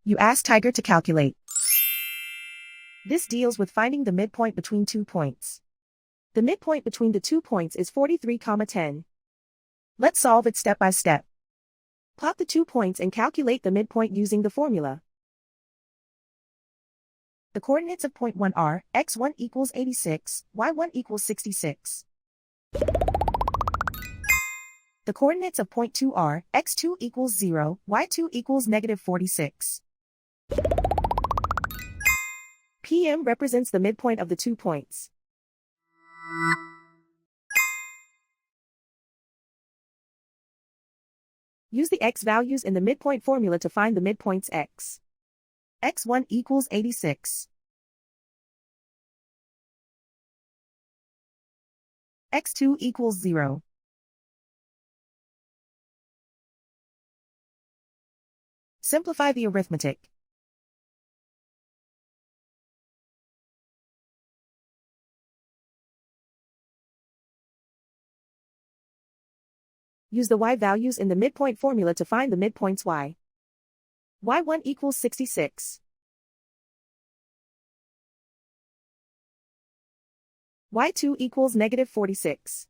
You ask Tiger to calculate. This deals with finding the midpoint between 2 points. The midpoint between the 2 points is 43,10. Let's solve it step by step. Plot the 2 points and calculate the midpoint using the formula. The coordinates of point 1 are x1 equals 86, y1 equals 66. The coordinates of point 2 are x2 equals 0, y2 equals negative 46. PM represents the midpoint of the 2 points. Use the x values in the midpoint formula to find the midpoints x. x1 equals 86. x2 equals 0. Simplify the arithmetic. Use the y values in the midpoint formula to find the midpoints y. y1 equals 66. y2 equals negative 46.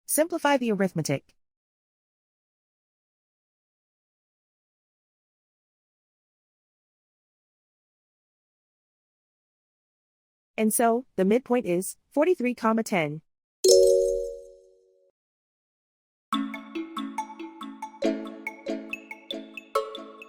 Simplify the arithmetic. And so, the midpoint is 43,10.